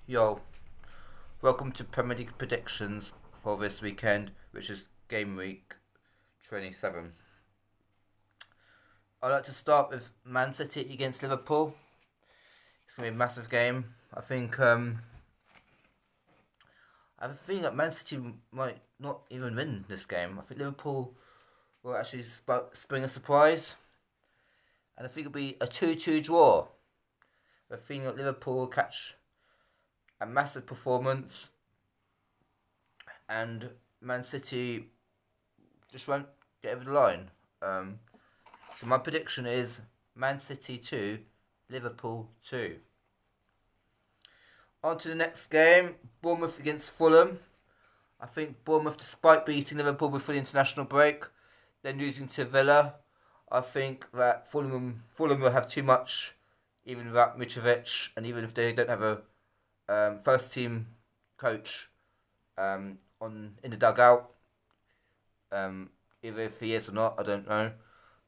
Yo, welcome to Premier League predictions for this weekend, which is Game Week 27. I'd like to start with Man City against Liverpool. It's going to be a massive game. I have a feeling that Man City might not even win this game. I think Liverpool will actually spring a surprise. And I think it'll be a 2-2 draw. I think that Liverpool will catch a massive performance, and Man City just won't get over the line. So my prediction is Man City 2, Liverpool 2. On to the next game, Bournemouth against Fulham. I think Bournemouth, despite beating Liverpool before the international break, then losing to Villa, I think that Fulham will have too much, even without Mitrovic, and even if they don't have a first team coach in the dugout. Either if he is or not, I don't know.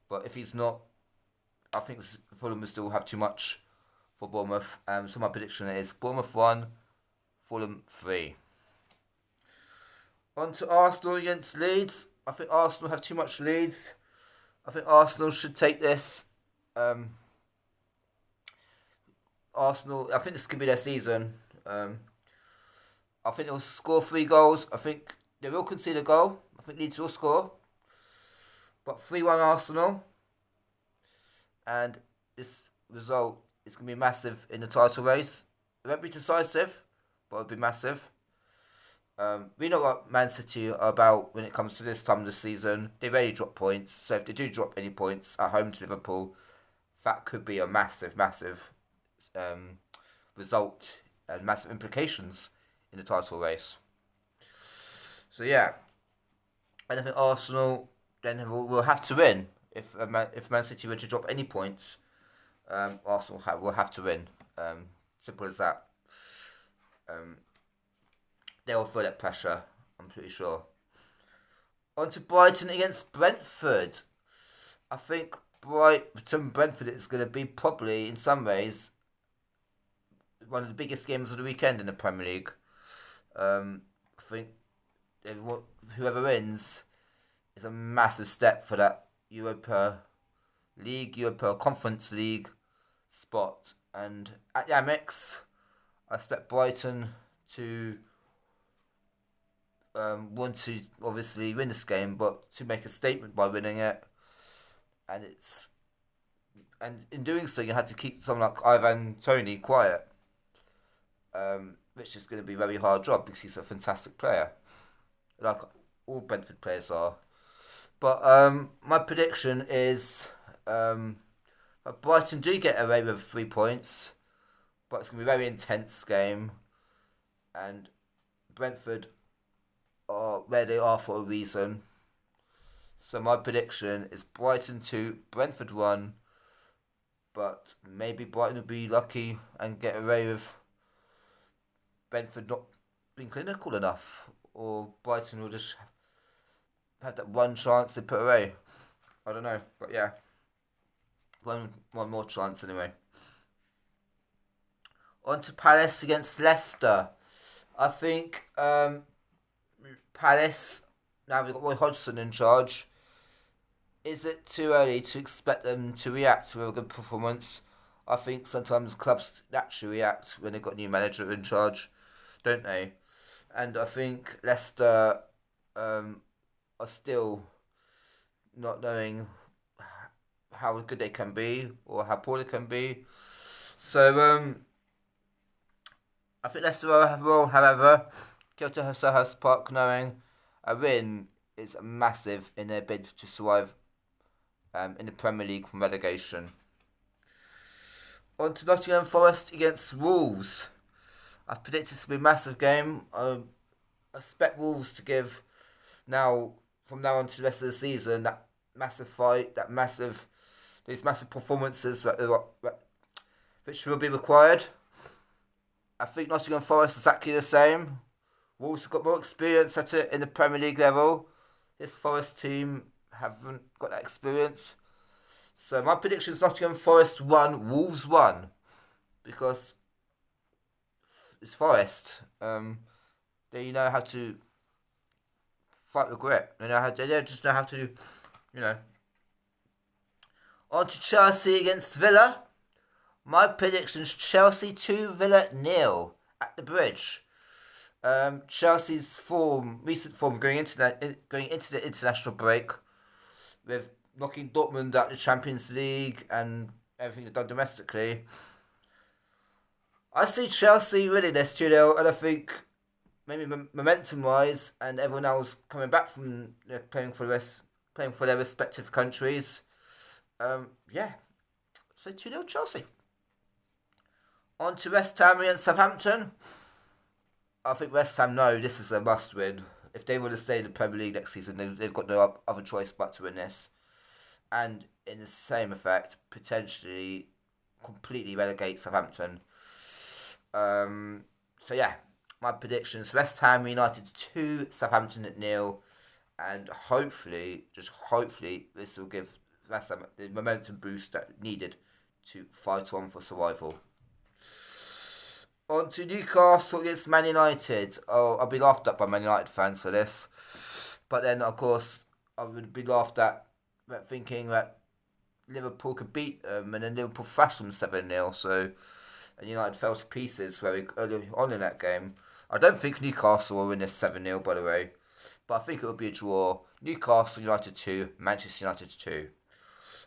But if he's not, I think Fulham will still have too much for Bournemouth. So my prediction is Bournemouth 1, Fulham 3. On to Arsenal against Leeds. I think Arsenal have too much leads. I think Arsenal should take this. Arsenal, I think this could be their season. I think they'll score 3 goals. I think they will concede a goal. I think Leeds will score. But 3-1 Arsenal. And this result is going to be massive in the title race. It won't be decisive, but it'll be massive. We know what Man City are about when it comes to this time of the season. They rarely drop points. So if they do drop any points at home to Liverpool, that could be a massive result and massive implications in the title race. So yeah, and I think Arsenal then will have to win if Man City were to drop any points. Arsenal will have to win. Simple as that. They will feel that pressure, I'm pretty sure. On to Brighton against Brentford. I think Brentford is going to be probably, in some ways, one of the biggest games of the weekend in the Premier League. I think whoever wins is a massive step for that Europa Conference League spot. And at the Amex, I expect Brighton to want to obviously win this game, but to make a statement by winning it. And in doing so, you had to keep someone like Ivan Toney quiet. Which is going to be a very hard job because he's a fantastic player, like all Brentford players are. But my prediction is Brighton do get away with 3 points, but it's going to be a very intense game, and Brentford are where they are for a reason. So my prediction is Brighton 2, Brentford 1, but maybe Brighton will be lucky and get away with Brentford not being clinical enough, or Brighton will just have that one chance they put away. I don't know, but yeah, one more chance anyway. On to Palace against Leicester. I think Palace, now they've got Roy Hodgson in charge, is it too early to expect them to react to a good performance? I think sometimes clubs naturally react when they've got a new manager in charge, don't they? And I think Leicester are still not knowing how good they can be or how poor they can be. So I think Leicester will, however, go to Selhurst Park knowing a win is massive in their bid to survive in the Premier League from relegation. On to Nottingham Forest against Wolves. I predict this will be a massive game. I expect Wolves to give from now on to the rest of the season that massive fight, these massive performances which will be required. I think Nottingham Forest is exactly the same. Wolves have got more experience at it in the Premier League level. This Forest team haven't got that experience. So my prediction is Nottingham Forest 1, Wolves 1. Because is Forest. They know how to fight with grit. They just know how to, you know. On to Chelsea against Villa. My prediction's Chelsea 2, Villa 0 at the Bridge. Chelsea's recent form going into the international break, with knocking Dortmund out of the Champions League and everything they've done domestically. I see Chelsea winning this 2-0, and I think maybe momentum-wise, and everyone else coming back from playing for their respective countries. So 2-0 Chelsea. On to West Ham against Southampton. I think West Ham know this is a must-win. If they want to stay in the Premier League next season, they've got no other choice but to win this. And in the same effect, potentially completely relegate Southampton. My predictions: West Ham United 2, Southampton at 0, and hopefully, this will give West Ham the momentum boost that needed to fight on for survival. On to Newcastle against Man United. Oh, I'll be laughed at by Man United fans for this, but then of course I would be laughed at thinking that Liverpool could beat them, and then Liverpool thrashed them 7-0. So, and United fell to pieces very early on in that game. I don't think Newcastle will win this 7-0, by the way, but I think it will be a draw. Newcastle United 2, Manchester United 2.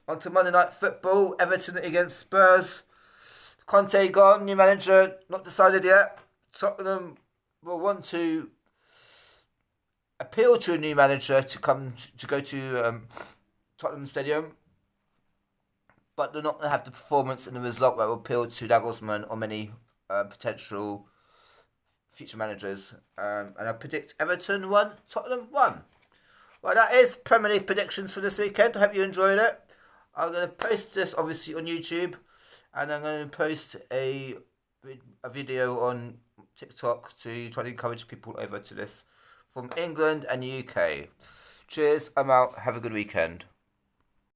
On to Monday Night Football, Everton against Spurs. Conte gone, new manager, not decided yet. Tottenham will want to appeal to a new manager to go to Tottenham Stadium, but they're not going to have the performance and the result that will appeal to Nagelsmann or many potential future managers. And I predict Everton 1, Tottenham 1. Well, that is Premier League predictions for this weekend. I hope you enjoyed it. I'm going to post this obviously on YouTube, and I'm going to post a video on TikTok to try to encourage people over to this from England and the UK. Cheers, I'm out. Have a good weekend.